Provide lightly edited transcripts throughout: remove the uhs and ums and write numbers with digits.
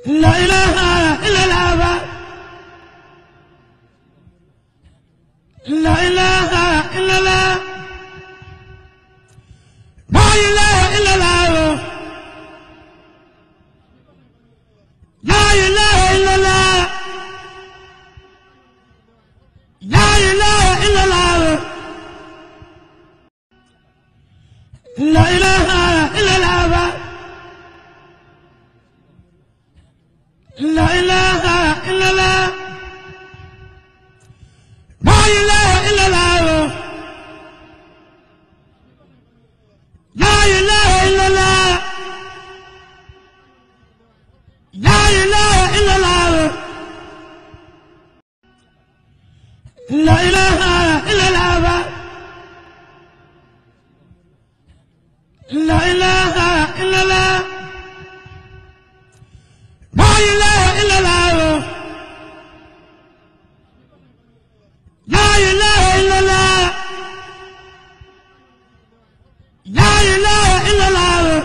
La ilaha illallah. La ilaha illallah. La ilaha illallah. La ilaha illallah. La ilaha illallah. La ilaha illallah. La ilaha illallah. La ilaha illallah. La ilaha illallah. La ilaha illallah. La ilaha illallah. La ilaha illallah. La ilaha illallah. La ilaha illallah. La ilaha illallah.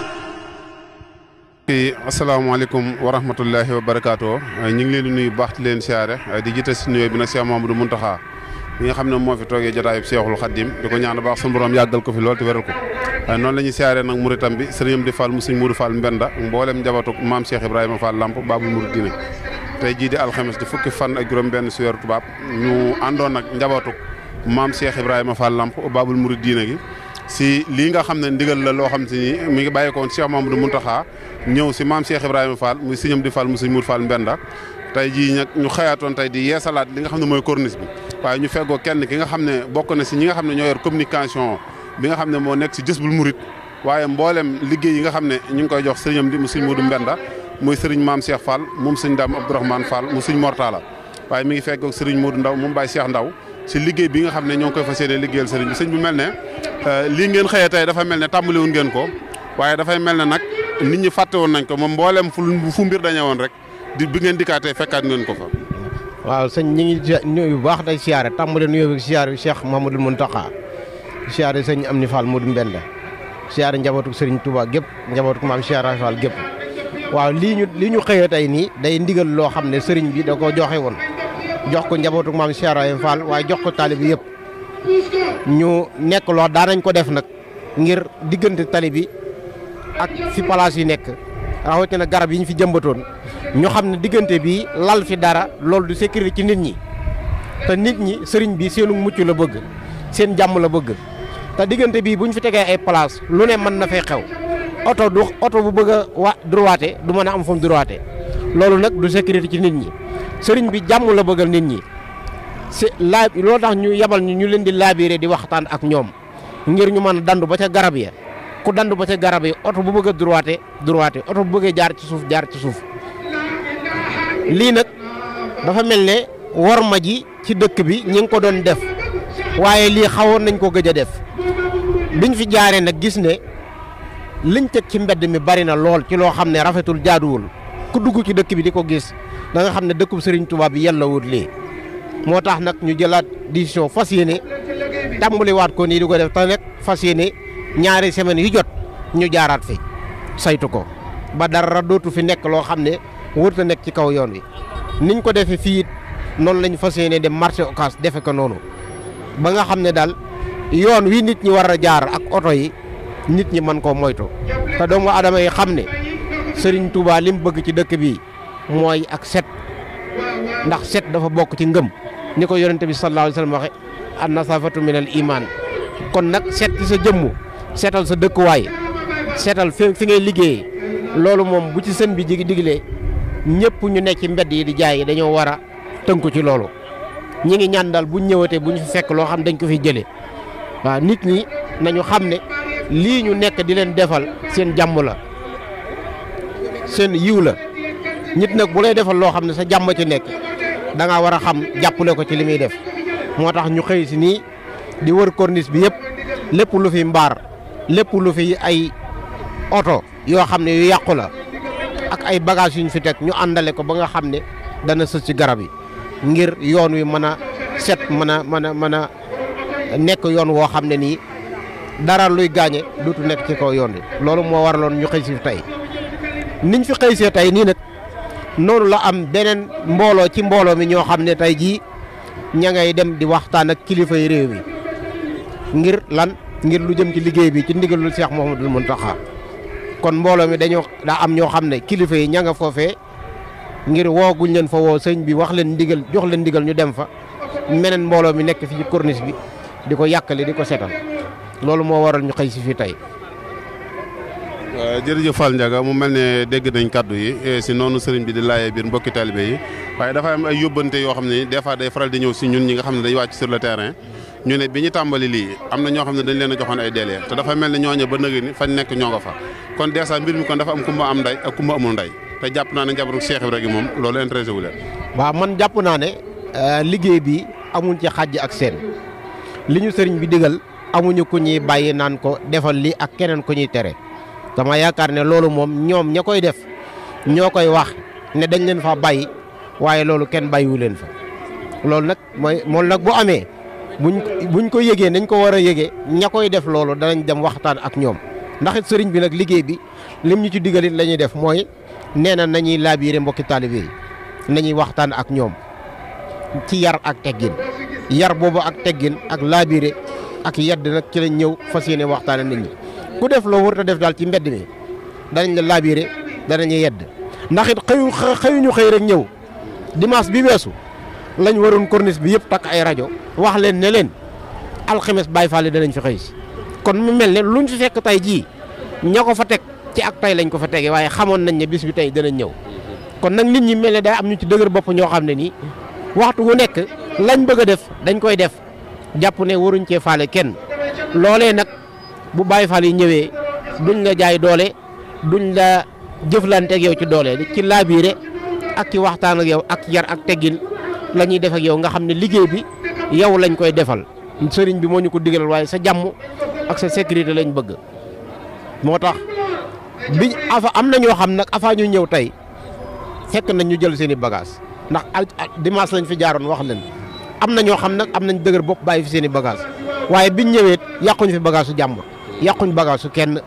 asalaamaaleykum wa rahmatullahi wa barakaatu. ñu ngi leen di nuyu baax di leen siyaare di jiite si nuyoo bi nag Cheikh Mamadou Mountakha mi nga xam ne moo fi toogee jotaayub Cheikhul Khadim di ko ñaan baax sunu borom yàggal ko fi lool te wéral ko. noonu la ñuy siyaare nag muritam bi sëriñam di Fall mu sëñ Moudou Fall Mbenda mboolem njabootu maam Cheikh Ibrahima Fall Lamp Babul Mouridina tey jii di alxames di fukki fan ak juróom-benn si weeru tubaab ñu àndoon ak njabootu maam Cheikh Ibrahima Fall Lamp Babul Mouridina gi si lii nga xam ne ndigal la loo xam si ni mi ngi bàyyi ko woon Cheikh Mamadou Mountakha ñëw si maam Cheikh Ibrahima Fall muy sëñam di Fall mu sëñ Moudou Fall Mbenda tey jii nag ñu xëyaatoon tey di yeesalaat li nga xam ne mooy corniche bi waaye ñu feggoo kenn ki nga xam ne bokk na si ñi nga xam ne ñoo yor communication bi nga xam ne moo nekk si Jazbul Murid waaye mboolem liggéey yi nga xam ne ñu ngi koy jox sëriñam di mu sëñ Modou Mbenda muy sëriñ maam Cheikh Fall moom sëñ Dame Abdourahmane Fall mu sëñ Mortala waaye mi ngi feggoog sëriñ Modou Ndaw moom Baye Cheikh Ndaw si liggéey bi nga xam ne ñoo ngi koy fas yéene liggéeyal sëriñ bi sëñ bi mel ne lii ngeen xëyee tey dafa mel ne tàmbaliwun ngeen ko waaye dafay mel ne nag nit ñi fàtte woon nañ ko moom mboolem fu mbir dañe woon rek di bi ngeen dikkaatee fekkaat ngeen ko fa. waaw sëñ ñi ngi nuyu bu baax day siyaare tàmbale nuyoo bi siyaare bi Cheikh Mamadou Mountakha siyaare sëñ Amni Fall Modou Mbenda siyaare njabootu sëriñ Touba gépp njabootu maam Cheikh Fall gépp waaw lii ñu xëyee tey nii day ndigal loo xam ne sëriñ bi da ko joxe woon jox ko njabootu maam Cheikh Fall waaye jox ko tali bi yëpp ñu nekk loo daanañ ko def nag ngir diggante tali bi ak fi place yi nekk rawatina garab yi ñu fi jëmbatoon ñu xam ne diggante bi lal fi dara loolu du sécurité ci nit ñi te nit ñi sëriñ bi seenu mucc la bëgg seen jàmm la bëgg te diggante bii bu ñu fi tegee ay place lu ne mën na fay xew oto bu bëgg a droite du mën a am fu mu droite loolu nag du sécurité ci nit ñi sëriñ bi jàmm la bëggal nit ñi loolu tax ñu yebal ñu leen di laabiré di waxtaan ak ñoom ngir ñu mën a dandu ba ca garab ya ku dandu ba ca garab yi oto bu bëgg a droite oto bu bëggee jaar ci suuf lii nag dafa mel ne worma ji ci dëkk bi ñi ngi ko doon def waaye lii xawoon nañ ko gëj a def biñ fi jaaree nag gis ne liñ teg ci mbedd mi bari na lool ci loo xam ne rafetul jaaduwul ku dugg ci dëkk bi di ko gis da nga xam ne dëkkub Serigne Touba bi yellawut lii moo tax nag ñu jëlaat décision fas yéene tàmbaliwaat ko nii di ko def te nag fas yéene ñaari semaines yu jot ñu jaaraat fi saytu ko ba dara dootu fi nekk loo xam ne wërta nekk ci kaw yoon wi niñ ko defee fii it noonu lañ fas yéene dem marché Ocass defe ko noonu ba nga xam ne daal yoon wi nit ñi war a jaar ak oto yi nit ñi mën koo moytu te doomu adama yi xam ne Serigne Touba li mu bëgg ci dëkk bi mooy ak set ndax set dafa bokk ci ngëm ni ko yonente bi sallallahu alayhi wa sallam waxe an-nasafatu min al iman kon nag set ci sa jëmm seetal sa dëkkuwaay seetal fi ngay liggéeyee loolu moom bu ci sën bi diglee ñëpp ñu nekk ci mbedd yi di jaay dañoo war a tënku ci loolu ñi ngi ñaan daal buñ ñëwatee bu ñu fi fekk loo xam dañ ko fi jëlee waaw nit ñi nañu xam ne lii ñu nekk di leen defal seen jàmm la seen yiw la nit nag bu lay defal loo xam ne sa jàmm ci nekk da nga war a xam jàppale ko ci li muy def moo tax ñu xëy si nii di wër corniche bi yëpp lépp lu fi mbaar lépp lu fi ay oto yoo xam ne yu yàqu la ak ay bagages yu ñu fi teg ñu àndale ko ba nga xam ne dana sës ci garab yi ngir yoon wi mën a set mën a nekk yoon woo xam ne nii dara luy gaañe dootu nekk ci kaw yoon wi loolu moo waraloon ñu xëy si tey niñ fi xëy see tey nii nag noonu la am beneen mbooloo ci mbooloo mi ñoo xam ne tey jii ña ngay dem di waxtaan ak kilifa yi réew mi ngir lan ngir lu jëm ci liggéey bi ci ndigalul Cheikh Mouhamadoul Mountakha kon mbooloo mi daa am ñoo xam ne kilifa yi ña nga foofee ngir woo guñ leen fa woo sëñ bi wax leen ndigal jox leen ndigal ñu dem fa meneen mbooloo mi nekk fi ci corniche bi di ko yàqale di ko setal loolu moo waral ñu xëy si fii tey. jërëjëf Fall Ndiaga mu mel ne dégg nañ kaddu yi si noonu sëriñ bi di laajee biir mbokki talibé yi waaye dafa am ay yóbbante yoo xam ne des fois day faral di ñëw si ñun ñi nga xam ne dañuy wàcc sur le terrain ñu ne bi ñu tàmbali lii am na ñoo xam ne dañ leen a joxoon ay délai te dafa mel ne ñooñu ba nëgë ni fañ nekk ñoo nga fa kon dèjà mbir mi kon dafa am kumba am nday ak kumba amul nday te jàpp naa ne njabootu Cheikh Ibrahima gi moom loolu intéressé wu leen. waaw man jàpp naa ne liggéey bi amuñ ci xàjj ak seen li ñu sëriñ bi digal amuñu ku ñuy bàyyi naan ko defal li ak keneen ku ñuy tere dama yaakaar ne loolu moom ñoom ña koy def ñoo koy wax ne dañ leen fa bàyyi waaye loolu kenn bàyyiwu leen fa loolu nag moom nag bu amee buñ ko yëgee nañ ko war a yëgee ña koy def loolu danañ dem waxtaan ak ñoom ndax it sëriñ bi nag liggéey bi lim ñu ci digalit la ñuy def mooy nee na nañuy laabiire mbokki taalibe yi nañuy waxtaan ak ñoom ci yar ak teggin yar boobu ak teggin ak laabiire ak yedd nag ci lañ ñëw fas yéene waxtaan nit ñi ku def loo warut a def daal ci mbedd mi danañ la laabiire danañu yedd ndax it xëyuñu xëy rek ñëw dimanche bi weesu lañ waroon corniche bi yëpp takk ay rajo wax leen ne leen alxames Baay Faal yi danañ fi xëy si kon mu mel ne luñ fi fekk tey jii ña ko fa teg ci ak tey lañ ko fa tegee waaye xamoon nañ ne bis bi tey danañ ñëw kon nag nit ñi mel ne day am ñu ci dëgër bopp ñoo xam ne nii waxtu wu nekk lañ bëgg a def dañ koy def jàpp ne waruñ cee faale kenn loolee nag bu Baay Faal yi ñëwee duñ la jaay doole duñ la jëflante ak yow ci doole ci laabiire ak ci waxtaan ak yow ak yar ak teggin la ñuy def ak yow nga xam ne liggéey bi yow lañ koy defal sëriñ bi moo ñu ko digalal waaye sa jàmm ak sa sécurité lañ bëgg moo tax biñ am na ñoo xam nag avant ñu ñëw tey fekk nañ ñu jël seen i bagage ndax dimanche lañ fi jaaroon wax leen am na ñoo xam nag am nañ dëgër bopp bàyyi fi seen i bagage waaye biñ ñëwee yàquñ fi bagage su jàmbur yàquñ bagage su kenn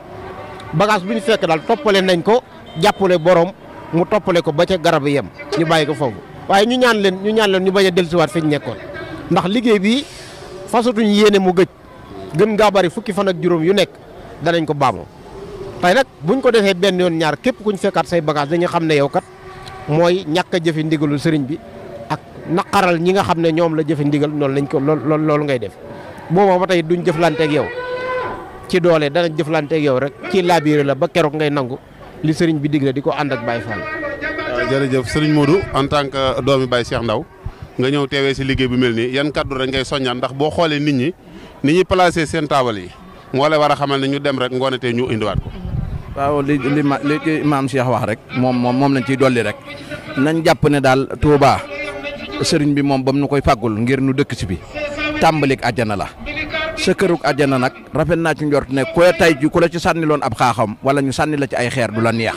bagage bu ñu fekk daal toppale nañ ko jàppale borom mu toppale ko ba ca garab yem ñu bàyyi ko foofu waaye ñu ñaan leen ñu bañ a dellusiwaat fi ñu nekkoon ndax liggéey bi fasatuñ yéene mu gëj gën ngaa bari fukki fan ak juróom yu nekk danañ ko baamoo tey nag buñ ko defee benn yoon ñaar képp kuñ fekkaat say bagage dañu xam ne yow kat mooy ñàkk a jëfe ndigalul sëriñ bi ak naqaral ñi nga xam ne ñoom la jëfe ndigal noonu lañ ko loolu ngay def booba ba tey duñ jëflanteeg yow ci doole danañ jëflanteeg yow rek ci laabiire la ba keroog ngay nangu li sëriñ bi digle di ko ànd ak Baye Fall. jërëjëf sëriñ Modou en tant que doomi Baye Cheikh Ndaw nga ñëw teewee si liggéey bu mel nii yan kaddu rek ngay soññaan ndax boo xoolee nit ñi ni ñuy placé seen taabal yi moo lay war a xamal ne ñu dem rek ngoonatee ñu indiwaat ko. waaw li maam Cheikh wax rek moom lañ ciy dolli rek nañ jàpp ne daal Touba sëriñ bi moom bam nu koy fàggul ngir nu dëkk si bi tàmbalik àjjana la sa këruk àjjana nag rafet naa ci njort ne koy tay ji ku la ci sànniloon ab xaaxam wala ñu sànni la ci ay xeer du la neex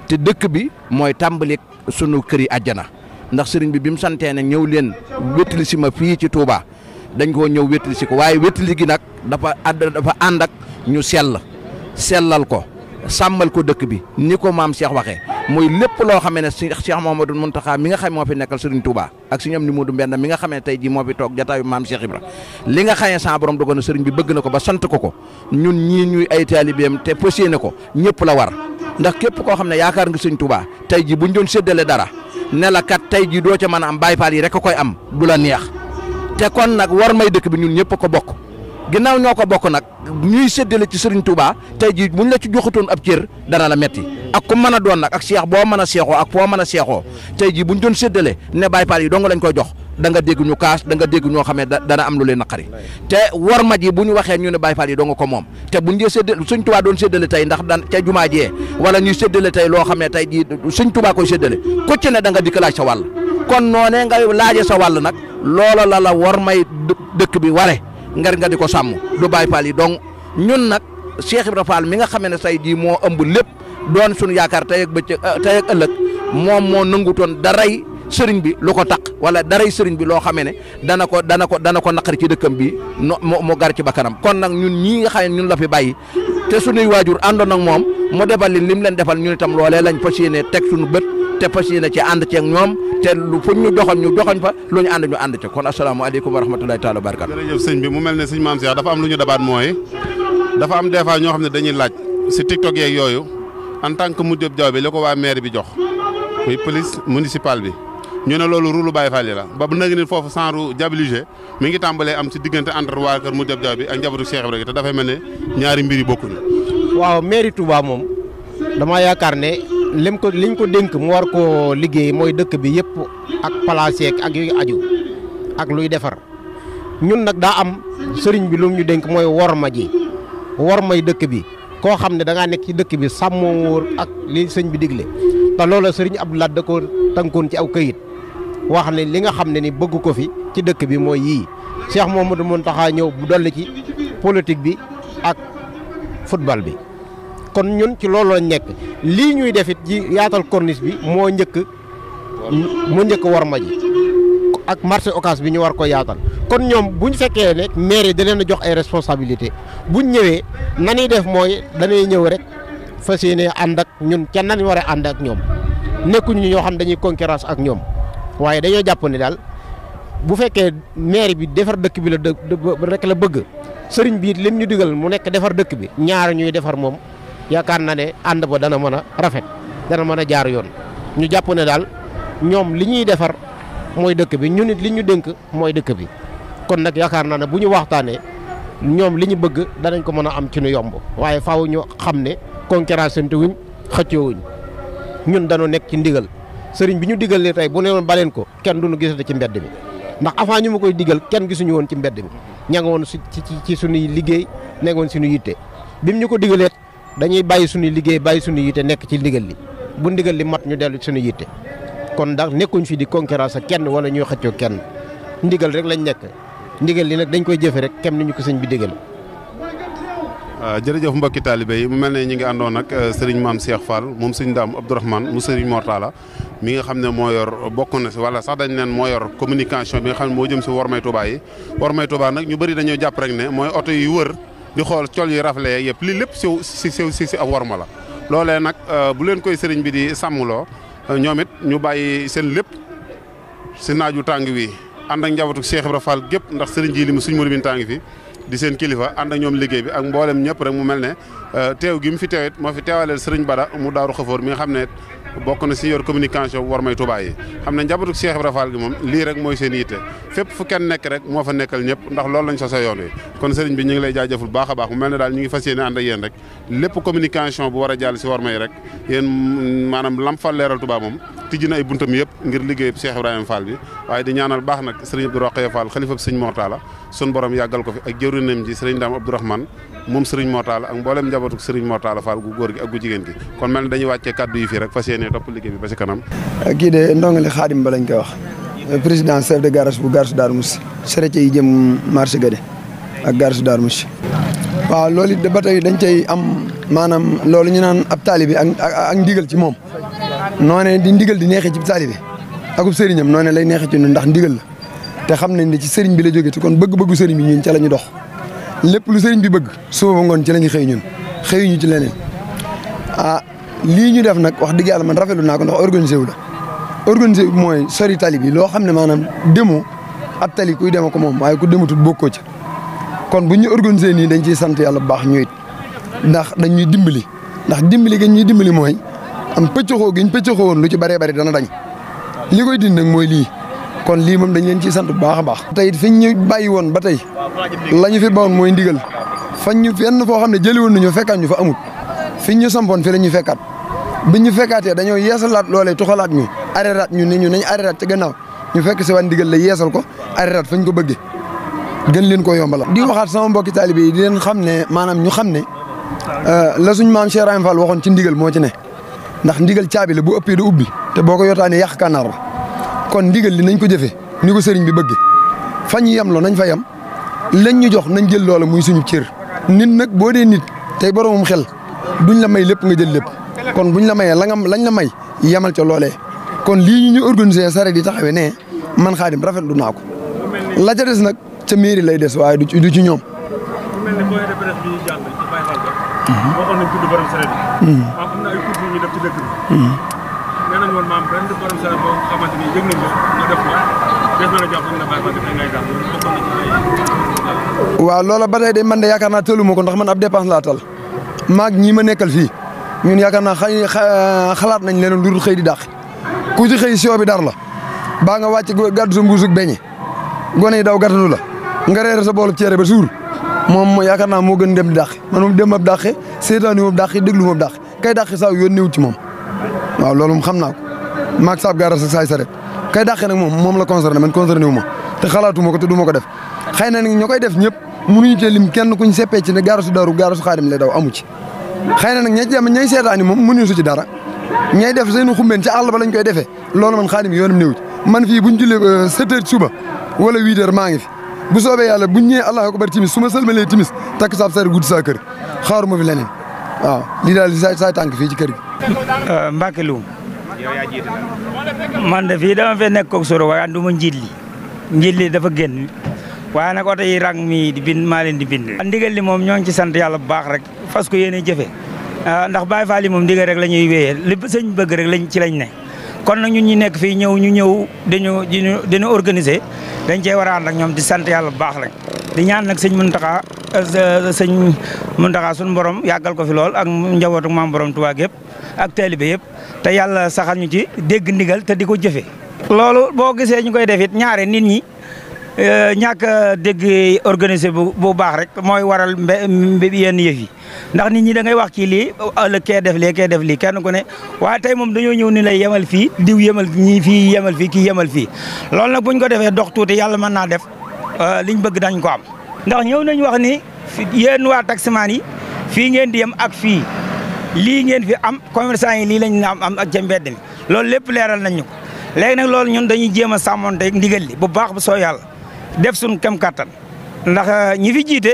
te dëkk bi mooy tàmbalik sunu këri àjjana ndax sëriñ bi mu santee ne ñëw leen wétali si ma fii ci Touba dañ koo ñëw wétali si ko waaye wétali gi nag dafa ànd ak ñu sellal ko sàmmal ko dëkk bi ni ko maam Cheikh waxee mooy lépp loo xamee ne Cheikh Mouhamadoul Mountakha mi nga xam moo fi nekkal Serigne Touba ak si ñoom ni Modou Mbenda mi nga xamee tey jii moo fi toog jataayu maam Cheikh Ibra li nga xamee sa borom dogal na Serigne bi bëgg na ko ba sant ko ñun ñii ñuy ay taalibeem te fas yéene ko ñëpp la war ndax képp koo xam ne yaakaar nga Serigne Touba tey jii buñ doon séddale dara ne la kat tey jii doo ca mën a am Baye Fall yi rek ko koy am du la neex te kon nag war may dëkk bi ñun ñëpp ko bokk ginnaaw ñoo ko bokk nag ñuy séddale ci Serigne Touba tey jii buñ la ci joxutoon ab cër dana la metti ak ku mën a doon nag ak seex boo mën a seexoo ak foo mën a seexoo tey jii buñ doon séddale ne Baye Fall yi dong lañ koy jox da nga dégg ñu kaas da nga dégg ñoo xam ne dana am lu leen naqari te war ma ji bu ñu waxee ñu ne Baye Fall yi dong ko moom te buñ dee séddale Serigne Touba doon séddale tey ndax dan ca jumaa jee wala ñuy séddale tey loo xam ne tey jii Serigne Touba koy séddale ku ci ne da nga dikk laaj sa wàll kon noonee nga laaje sa wàll nag loola la war may dëkk bi ware nga di ko sàmm du Baye Fall yi donc ñun nag Cheikh Ibra Fall mi nga xamee ne say jii moo ëmb lépp doon suñu yaakaar tey ak bëccëg tey ak ëllëg moom moo nangutoon daray sëriñ bi lu ko taq wala daray sëriñ bi loo xamee ne dana ko naqari ci dëkkam bi mu gar ci bakkanam kon nag ñun ñii nga xam ne ñun la fi bàyyi te suñuy waajur àndoon ak moom mu defal lim leen defal ñun itam loolee lañ fas yéene teg suñu bët te fas yéene ci ànd ceeg ñoom te lu fu ñu doxoñ fa lu ñu ànd ci kon asalaamaaleykum wa rahmatulahi taala wa barakatu. jërëjëf sëñ bi mu mel ne sëñ Maam Cheikh dafa am lu ñu dabaat mooy dafa am des fois ñoo xam ne dañuy laaj si TikTok yeeg yooyu en tant que Modou Diop Diaw bi li ko waa maire bi jox muy police municipale bi ñu ne loolu rulu Baye Fall la ba bu nag ni foofu sans diabolisé mi ngi tàmbalee am si diggante entre waa kër Modou Diop Diaw bi ak njabootu Cheikh Ibrahima te dafay mel ne ñaari mbir yi bokkuñu. waaw mairie Touba moom dama yaakaar ne liñ ko dénk mu war koo liggéey mooy dëkk bi yëpp ak place ak yu aju ak luy defar ñun nag daa am sëriñ bi lu ñu dénk mooy worma may dëkk bi koo xam ne da ngaa nekk ci dëkk bi sàmmoo wóor ak li sëñ bi digle te loola sëriñ Abdou Lahad da ko tënkoon ci aw këyit wax ne li nga xam ne ni bëgg ko fi ci dëkk bi mooy yii Cheikh Mouhamadou Mountakha ñëw bu dolli ci politique bi ak football bi kon ñun ci loolu lañ nekk lii ñuy defit ji yaatal corniche bi moo njëkk worma ji ak marché Ocass bi ñu war ko yaatal kon ñoom bu ñu fekkee ne maire da leen a jox ay responsabilité buñ ñëwee nañuy def mooy dañuy ñëw rek fas yéene ànd ak ñun ca nañ war a ànd ak ñoom nekkuñu ñoo xam dañuy concurrence ak ñoom waaye dañoo jàpp ne daal bu fekkee maire bi defar dëkk bi rek la bëgg sëriñ bi it lim ñu digal mu nekk defar dëkk bi ñaar ñuy defar moom yaakaar naa ne ànd ba dana mën a rafet dana mën a jaar yoon ñu jàpp ne daal ñoom li ñuy defar mooy dëkk bi ñun it li ñu dénk mooy dëkk bi kon nag yaakaar naa ne bu ñu waxtaanee ñoom li ñu bëgg danañ ko mën a am ci nu yomb waaye faaw ñu xam ne concurrence wuñ xëccoo wuñ ñun dañoo nekk ci ndigal sëriñ bi ñu digalee tey bu ne woon baleen ko kenn duñu gisate ci mbedd mi ndax avant ñu ma koy digal kenn gisuñu woon ci mbedd mi ña nga woon ci suñuy liggéey ne nga woon suñu yitte bim ñu ko digalee dañuy bàyyi suñuy liggéey bàyyi suñu yitte nekk ci ndigal li bu ndigal li mat ñu dellu suñu yitte kon ndax nekkuñ fi di concurrence ak kenn wala ñuy xëccoo kenn ndigal rek lañ nekk ndigal li nag dañ koy jëfe rek kem ni ñu ko sëñ bi digal. jërëjëf mbokki taalibe yi mu mel ne ñi ngi àndoon ak sëriñ Maam Cheikh Fall moom sëñ Daam Abdourahmane mu sëriñ Mortala mi nga xam ne moo yor bokk na si wala sax dañ neen moo yor communication bi nga xam ne moo jëm si Wormay Touba yi Wormay Touba nag ñu bëri dañoo jàpp rek ne mooy oto yi wër di xool col yi rafle yëpp lii lépp si ab worma la loolee nag bu leen koy sëriñ bi di sàmmloo ñoom it ñu bàyyi seen lépp si naaju tàng wi ànd ak njabootu Cheikh Ibrahima Fall gépp ndax sëriñ ji li mu suñ Modou tàng fi di seen kilifa ànd ak ñoom liggéey bi ak mboolem ñëpp rek mu mel ne teew gi mu fi teewit moo fi teewaleel sëriñ Bada mu daaru xafoor mi nga xam ne bokk na si yor communication bu Wormay Touba yi xam ne njabootu Cheikh Ibrahima Fall gi moom lii rek mooy seen yitte fépp fu kenn nekk rek moo fa nekkal ñëpp ndax loolu lañ sosee yoon wi kon sëriñ bi ñu ngi lay jaajëful baax a baax mu mel ne daal ñu ngi fas yéene ànd ak yéen rek lépp communication bu war a jàll si Wormay rek yéen maanaam lam fa leeral Touba moom tijji na ay buntam yëpp ngir liggéey Cheikh Ibrahima Fall bi waaye di ñaanal baax nag sëriñ Abdou Rokhaya Fall xalifa bi sëriñ Mortala sun borom yàggal ko fi ak jëwrinam ji sëriñ Daam Abdourahmane moom sëriñ Mortala ak mboolem njabootu sëriñ Mortala Fall gu góor gi ak gu jigéen gi kon mel ne dañuy wàccee kaddu yi fii rek fas yéene topp liggéey bi ba si kanam. kii de ndongale Xaadim ba lañ koy wax président chef de garage bu garage Darou Moussi charretier yi jëm marché Guédé ak garage Darou Moussi waaw loolu it ba tey dañ cay am maanaam loolu ñu naan ab taalibe ak ndigal ci moom noonee di ndigal di neexee ci taalibe akub sëriñam noonee lay neexee ci ñun ndax ndigal la te xam nañ ne ci sëriñ bi la jógee te kon bëgg-bëggu sëriñ bi ñun ca la ñu dox lépp lu sëriñ bi bëgg suba ba ngoon ci la ñu xëy ñun xëyuñu ci leneen lii ñu def nag wax dëgg yàlla man rafetlu naa ko ndax organisé wu la organisé wu mooy sori tali bi loo xam ne maanaam demoo ab tali kuy dema ko moom waaye ku dematut bokkoo ca kon bu ñu organisé nii dañ ciy sant yàlla bu baax ñu it ndax dañ ñuy dimbali ndax dimbali gi ñuy dimbali mooy am pëccoxoo gi ñu pëccoxoo woon lu ci bëree bëri dana dañ li koy dindi nag mooy lii kon lii moom dañ leen ciy sant bu baax a baax. tey it fi ñu bàyyi woon ba tey la ñu fi bawoon mooy ndigal fañ ñu fenn foo xam ne jëli woon nañu fekkaat ñu fa amut fi ñu sampoon fi la ñu fekkaat biñ ñu fekkaatee dañoo yeesalaat loolee tuxalaat ñu arrêtaat ñu ne ñu nañ arrêtaat ca gannaaw ñu fekk si waat ndigal la yeesal ko arrêtaat fañ ko bëggee gën leen koo yombalal. di waxaat sama mbokki taalibe yi di leen xam ne maanaam ñu xam ne la suñ maam Cheikh Ibrahima Fall waxoon ci ndigal moo ci ne ndax ndigal caabi la bu ëppee du ubbi te boo ko yotaanee yàq kànnaar la kon ndigal li nañ ko jëfee ni ko sëriñ bi bëgg fa ñu yem loo nañ fa yem lañ ñu jox nañ jël loola muy suñu cër. nit nag boo dee nit tey boromum xel duñ la may lépp nga jël lépp kon buñ la mayee lañ la may yemal ca loolee kon lii ñu organisé sare di taxawee ne man Xaadim rafetlu naa ko la ca des nag ca mairie lay des waaye du ci ñoom. waxoon nañ tudd borom sareet yi am na ay courses yu ñu def ci dëkk bi nee nañ nañu woon maam benn borom sa boo xamante ni yëg nañ ko nga def ko des na la jox nga bàyyi fa def ngay daal bokkoon na ci waaw loola ba tey de man de yaakaar naa tëlu ma ko ndax man ab dépense laa tal maag ñii ma nekkal fii ñun yaakaar naa xalaat nañ leen lu dul xëy di dàq ku ci xëy sio bi dar la baa nga wàcc gàddu sa mbuusug beñe gone yi daw gàttanu la nga reere sa boolu ceere ba suur moom yaakaar naa moo gën dem di dàqe man moom dem ab dàqe seetaani moom dàqe déglu moom dàqe kay dàqe saa yoon néew ci moom waaw loolu moom xam naa ko maag saab gaara sa saay saret kay dàqe nag moom la concerné man concerné wu ma te xalaatuma ko te du ma ko def xëy na nag ñoo koy def ñëpp mënuñu cee lim kenn kuñ seppee ci ne gaara su daru gaara su xaadim lay daw amu ci xëy na nag ñay seetaani moom mënuñu su ci dara ñay def seenu xumbeen ci àll ba lañ koy defee loolu man xaadim yoonam néew ci man fii buñ jullee 7 heures suba wala 8 heures maa ngi fi bu soobee yàlla buñ ñëwee allahu akbar timis su ma sëlmalee timis takk saab sar guddi saa kër xaaruma fi leneen waaw lii daal saay tànk fii ci kër gi Mbacke Loum man de fii dama fee nekk koog soro waaye du ma njiit li dafa génn waaye nag oto yi rang mi di bind maa leen di bind ndigal li moom ñoo ngi ci sant yàlla bu baax rek fas ko yéene jëfe ndax Baye Fall yi moom ndigal rek la ñuy wéyee li sëñ bëgg rek ci lañ ne kon nag ñun ñi nekk fii ñu ñëw dañu organiser dañ cee war a ànd ak ñoom di sant yàlla bu baax rek di ñaan nag sëñ Muntaxa suñu borom yàggal ko fi lool ak njabootu maam borom Tuubaa yëpp ak taalibe yëpp te yàlla saxal ñu ci dégg ndigal te di ko jëfe loolu boo gisee ñu koy def it ñaare nit ñi ñàkk a dégg organisé bu baax rek mooy waral yenn yëf yi ndax nit ñi da ngay wax kii lii ëllëg kee def lii kenn ku ne waaye tey moom dañoo ñëw ni lay yemal fii diw yemal ñii fii yemal fii kii yemal fii loolu nag buñ ko defee dox tuuti yàlla mën naa def liñ bëgg dañ ko am ndax ñëw nañ wax ni yéen waa taximaan yi fii ngeen di yem ak fii lii ngeen fi am commerçant yi lii lañ am ak ca mbedd mi loolu lépp leeral nañ ñu ko léegi nag loolu ñun dañuy jéem a sàmmonte ndigal li bu baax bu soo yàlla def suñ kem kattan ndax ñi fi jiite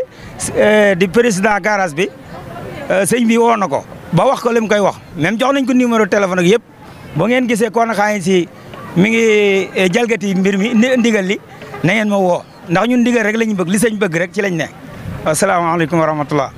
di président garage bi sëñ bi woo na ko ba wax ko li mu koy wax même jox nañ ko numéro téléphone ak yëpp bu ngeen gisee kon xaa si mi ngi jalgati mbir mi ndigal li na ngeen ma woo ndax ñun ndigal rek la ñu bëgg li sëñ bëgg rek ci lañ ne asalaamaaleykum wa rahmatullah